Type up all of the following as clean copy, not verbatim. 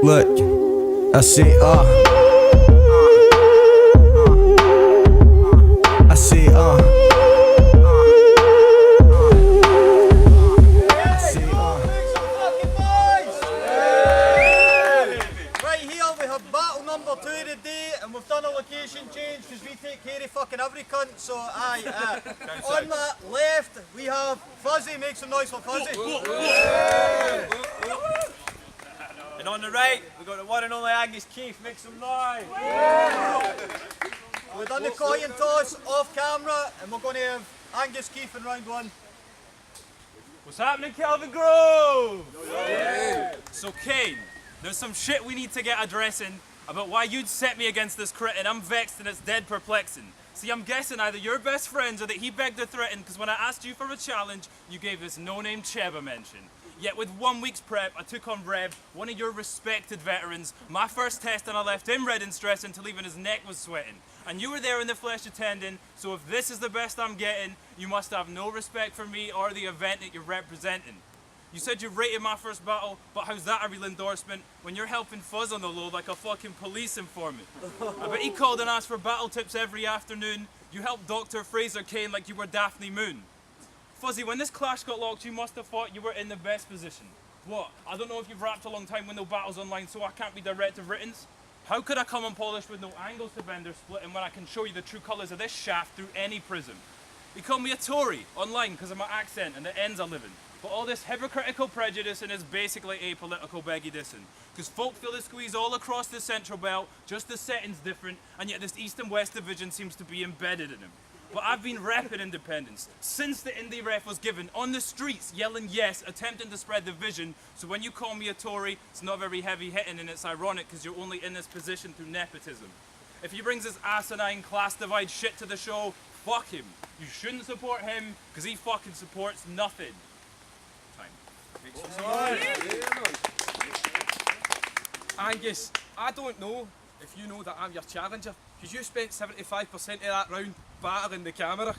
Look, I see, I see, Right here we have battle number 2 today, and we've done a location change because we take care of fucking every cunt. So on my left we have Fuzzy. Make some noise for Fuzzy. And on the right we've got the one and only Angus. Make some noise. We've done the coin toss off camera, and we're going to have Angus in round 1. What's happening, Kelvingrove? So Cain, there's some shit we need to get addressing about why you'd set me against this crit, and I'm vexed and it's dead perplexing. See, I'm guessing either you're best friends or that he begged or threatened, because when I asked you for a challenge, you gave this no-name Cheb a mention. Yet with 1 week's prep, I took on Rev, one of your respected veterans, my first test, and I left him red and stressed until even his neck was sweating. And you were there in the flesh attending, so if this is the best I'm getting, you must have no respect for me or the event that you're representing. You said you rated my first battle, but how's that a real endorsement when you're helping Fuzz on the low like a fucking police informant? I bet he called and asked for battle tips every afternoon. You helped Dr. Fraser Cain like you were Daphne Moon. Fuzzy, when this clash got locked, you must have thought you were in the best position. What? I don't know if you've rapped a long time with no battles online, so I can't be direct of writtens? How could I come unpolished with no angles to bend or split, and when I can show you the true colours of this shaft through any prism? You call me a Tory online because of my accent and the ends I live in. But all this hypocritical prejudice and is basically apolitical beggy dissing. Because folk feel the squeeze all across the central belt, just the setting's different, and yet this east and west division seems to be embedded in them. But I've been repping independence since the indie ref was given, on the streets yelling yes, attempting to spread the vision. So when you call me a Tory, it's not very heavy hitting, and it's ironic because you're only in this position through nepotism. If he brings his asinine class divide shit to the show, fuck him. You shouldn't support him because he fucking supports nothing. Angus, I don't know if you know that I'm your challenger, because you spent 75% of that round battering the camera.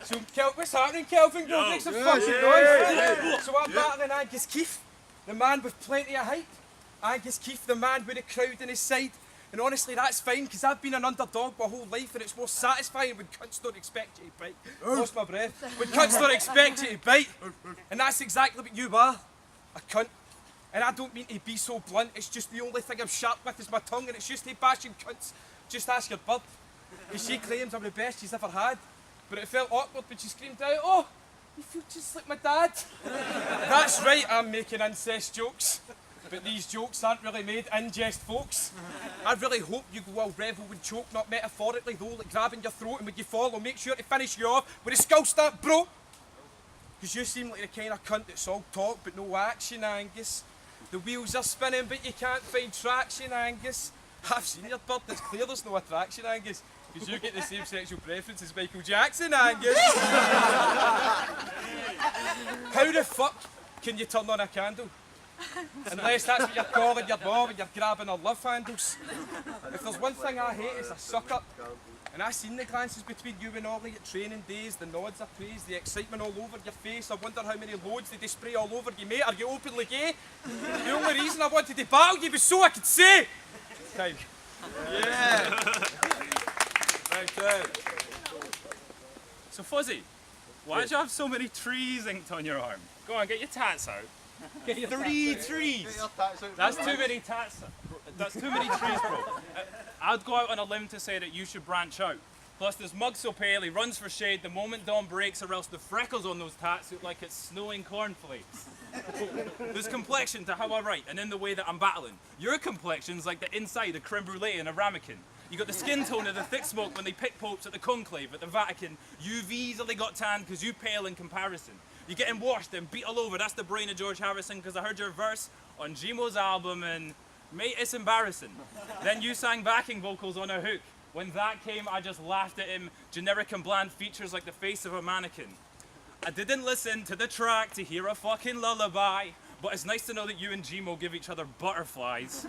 So, what's happening, Kelvingrove? Make some fucking noise. So I'm battering Angus, the man with plenty of height. Angus, the man with a crowd on his side. And honestly, that's fine, because I've been an underdog my whole life, and it's more satisfying when cunts don't expect you to bite. Lost my breath. When cunts don't expect you to bite. And that's exactly what you are, a cunt. And I don't mean to be so blunt, it's just the only thing I'm sharp with is my tongue, and it's just to bashing cunts. Just ask your bub. And she claims I'm the best she's ever had. But it felt awkward when she screamed out, "Oh, you feel just like my dad." That's right, I'm making incest jokes. But these jokes aren't really made in jest, folks. I really hope you go all revel and choke, not metaphorically though, like grabbing your throat, and when you fall, I'll make sure to finish you off with a skull stamp, bro. Because you seem like the kind of cunt that's all talk but no action, Angus. The wheels are spinning but you can't find traction, Angus. I've seen your bird, it's clear there's no attraction, Angus. Because you get the same sexual preference as Michael Jackson, Angus. How the fuck can you turn on a candle? Unless that's what you're calling your mom and you're grabbing her love handles. If there's one thing I hate, it's a suck-up. And I've seen the glances between you and Ollie at training days, the nods of praise, the excitement all over your face. I wonder how many loads did they spray all over you, mate? Are you openly gay? The only reason I wanted to battle you was so I could say... Time. Yeah! Thank you. So Fuzzy, why do you have so many trees inked on your arm? Go on, get your tats out. Get your 3 trees. That's too many tats. That's too many trees, bro. I'd go out on a limb to say that you should branch out. Plus, this mug's so pale, he runs for shade the moment dawn breaks, or else the freckles on those tats look like it's snowing cornflakes. There's complexion to how I write, and in the way that I'm battling. Your complexion's like the inside of creme brulee in a ramekin. You got the skin tone of the thick smoke when they pick popes at the conclave at the Vatican. You've easily got tan because you pale in comparison. You're getting washed and beat all over, that's the brain of George Harrison, because I heard your verse on Gmo's album and, mate, it's embarrassing. Then you sang backing vocals on a hook. When that came, I just laughed at him. Generic and bland features like the face of a mannequin. I didn't listen to the track to hear a fucking lullaby, but it's nice to know that you and Gmo give each other butterflies.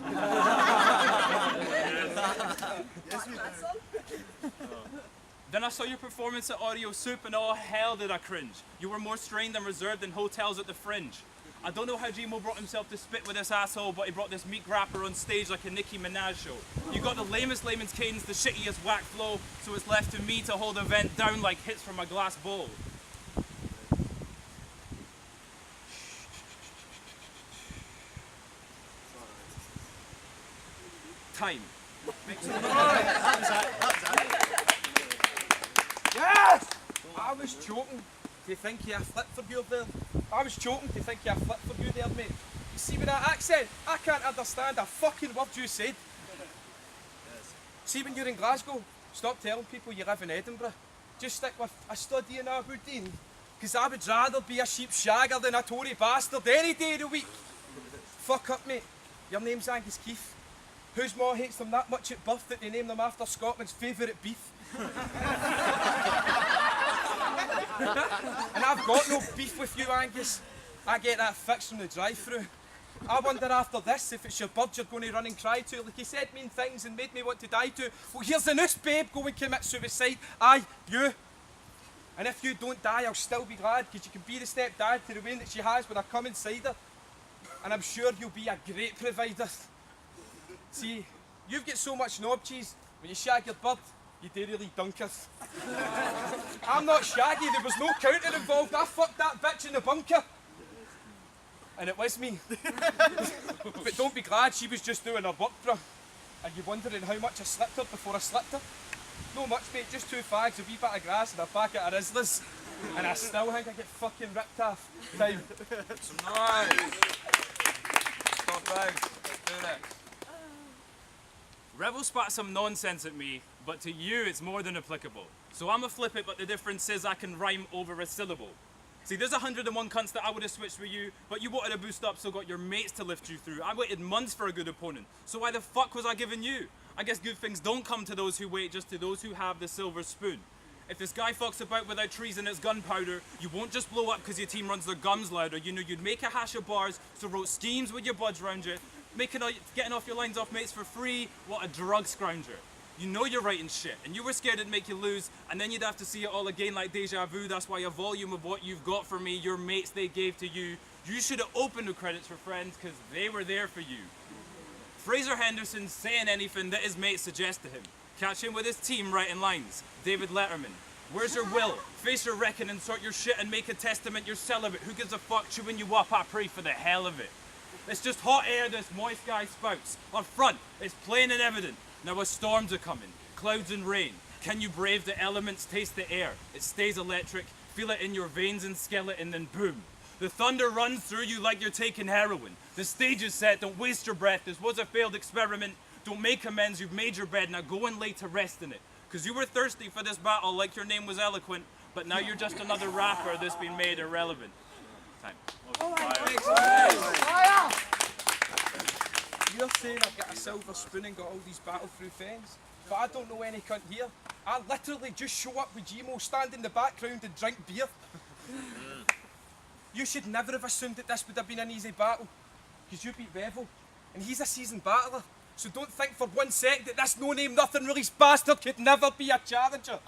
Then I saw your performance at Audio Soup and oh hell did I cringe. You were more strained and reserved than hotels at the Fringe. I don't know how Gmo brought himself to spit with this asshole, but he brought this meat grapper on stage like a Nicki Minaj show. You got the lamest layman's cadence, the shittiest whack flow, so it's left to me to hold the event down like hits from a glass bowl. Time. Yes! I was joking to think you a flip for you there. I was joking to think you a flip for you there, mate. You see with that accent, I can't understand a fucking word you said. See when you're in Glasgow, stop telling people you live in Edinburgh. Just stick with a study in Aberdeen. Because I would rather be a sheep shagger than a Tory bastard any day of the week. Fuck up, mate. Your name's Angus Keith. Whose ma hates them that much at birth that they name them after Scotland's favourite beef? And I've got no beef with you, Angus. I get that fixed from the drive-through. I wonder after this if it's your bird you're going to run and cry to. Like he said mean things and made me want to die to. Well, here's the noose, babe. Go and commit suicide. Aye, you. And if you don't die, I'll still be glad, because you can be the stepdad to the way that she has when I come inside her. And I'm sure you'll be a great provider. See, you've got so much knob cheese, when you shag your bird, you do really dunkers. I'm not shaggy, there was no counter involved. I fucked that bitch in the bunker. And it was me. But don't be glad, she was just doing her work, bruh. Are you wondering how much I slipped her before I slipped her? No much, mate, just 2 fags, a wee bit of grass and a packet of Rizzlers. And I still think I get fucking ripped off. Time. Nice. Stop, thanks. Do that. Rebel spat some nonsense at me, but to you it's more than applicable. So I'ma flip it, but the difference is I can rhyme over a syllable. See, there's 101 cunts that I would have switched with you, but you wanted to boost up so got your mates to lift you through. I waited months for a good opponent, so why the fuck was I giving you? I guess good things don't come to those who wait, just to those who have the silver spoon. If this guy fucks about without treasonous gunpowder, you won't just blow up because your team runs their guns louder. You know you'd make a hash of bars, so wrote schemes with your buds round you, getting off your lines off mates for free. What a drug scrounger. You know you're writing shit, and you were scared it'd make you lose, and then you'd have to see it all again like deja vu. That's why a volume of what you've got for me, your mates they gave to you. You should have opened the credits for friends, because they were there for you. Fraser Henderson's saying anything that his mates suggest to him. Catch him with his team writing lines. David Letterman. Where's your will? Face your reckon and sort your shit and make a testament you're celibate. Who gives a fuck chewing you up? I pray for the hell of it. It's just hot air this moist guy spouts. On front, it's plain and evident. Now as storms are coming, clouds and rain. Can you brave the elements, taste the air? It stays electric, feel it in your veins and skeleton, then boom. The thunder runs through you like you're taking heroin. The stage is set, don't waste your breath. This was a failed experiment. Don't make amends, you've made your bed, now go and lay to rest in it. Cause you were thirsty for this battle like your name was eloquent, but now you're just another rapper that's been made irrelevant. Time. You're saying I've got a silver spoon and got all these battle through fans, but I don't know any cunt here. I literally just show up with Gmo, stand in the background and drink beer. You should never have assumed that this would have been an easy battle, because you beat Revel, and he's a seasoned battler. So don't think for 1 sec that this no-name, nothing-released bastard could never be a challenger.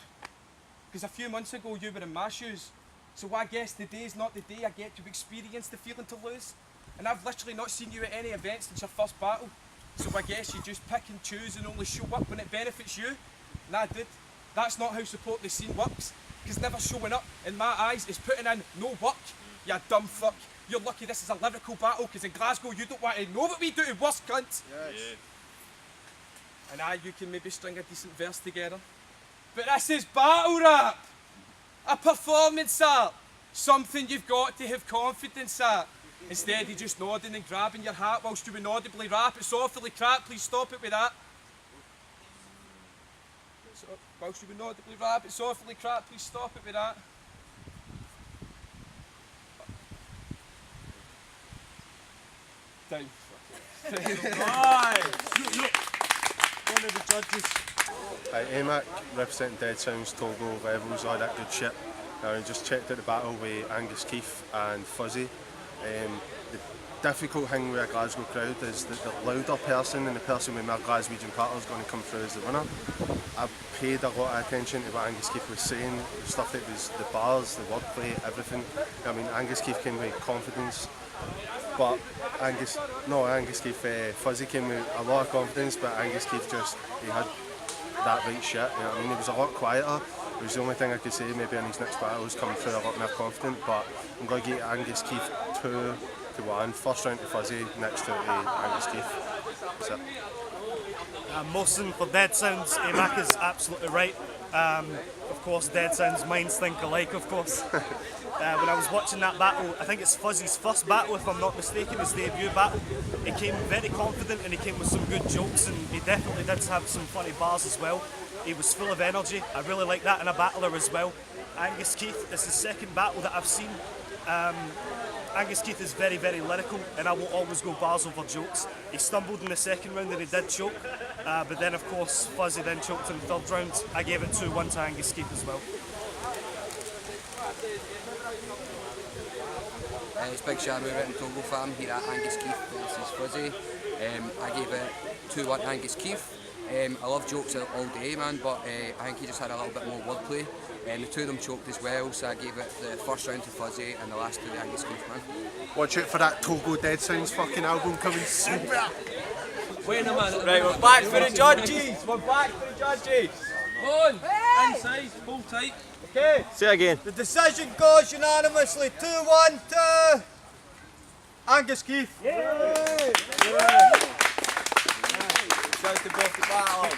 Because a few months ago you were in my shoes. So I guess today's not the day I get to experience the feeling to lose. And I've literally not seen you at any event since your first battle. So I guess you just pick and choose and only show up when it benefits you. Nah, dude, that's not how support the scene works. Because never showing up, in my eyes, is putting in no work. You dumb fuck. You're lucky this is a lyrical battle, because in Glasgow you don't want to know what we do to worse cunts. Yes. Yeah. And aye, you can maybe string a decent verse together. But this is battle rap! A performance art! Something you've got to have confidence at. Instead of just nodding and grabbing your hat whilst you inaudibly rap. It's awfully crap, please stop it with that. Whilst you inaudibly rap, it's awfully crap, please stop it with that. Down. One of the judges. AMAC, representing Dead Sounds, Togo, Rebels, all that good shit. I just checked out the battle with Angus Keith and Fuzzy. The difficult thing with a Glasgow crowd is that the louder person and the person with more Glaswegian patter is going to come through as the winner. I paid a lot of attention to what Angus Keith was saying, the stuff that was the bars, the wordplay, everything. I mean, Angus Keith came with confidence, but Angus Keith, Fuzzy came with a lot of confidence, but Angus Keith he had that right shit, you know what I mean? He was a lot quieter. It was the only thing I could say, maybe in his next battle was coming through a lot more confident, but I'm going to give Angus Keith 2-1, first round to Fuzzy, next to Angus Keith. That's it. Mostyn for Dead Sounds, Mac is absolutely right. Of course, Dead Sounds minds think alike, of course. When I was watching that battle, I think it's Fuzzy's first battle, if I'm not mistaken, his debut battle. He came very confident and he came with some good jokes, and he definitely did have some funny bars as well. He was full of energy. I really like that in a battler as well. Angus Keith, it's the second battle that I've seen. Angus Keith is very, very lyrical, and I will always go bars over jokes. He stumbled in the second round and he did choke, but then of course Fuzzy then choked in the third round. I gave it 2-1 to Angus Keith as well. It's Big Shadow written Togo fam here at Angus Keith versus Fuzzy. I gave it 2-1 to Angus Keith. I love jokes all day, man, but I think he just had a little bit more wordplay. The two of them choked as well, so I gave it the first round to Fuzzy and the last two to Angus Keith, man. Watch out for that Togo Dead Sounds fucking album coming soon. Wait a minute. Right, we're back for the judges. We're back for the judges. On! Inside, hold tight. Okay. Say again. The decision goes unanimously 2-1 to Angus Keith. Goes to both the battle.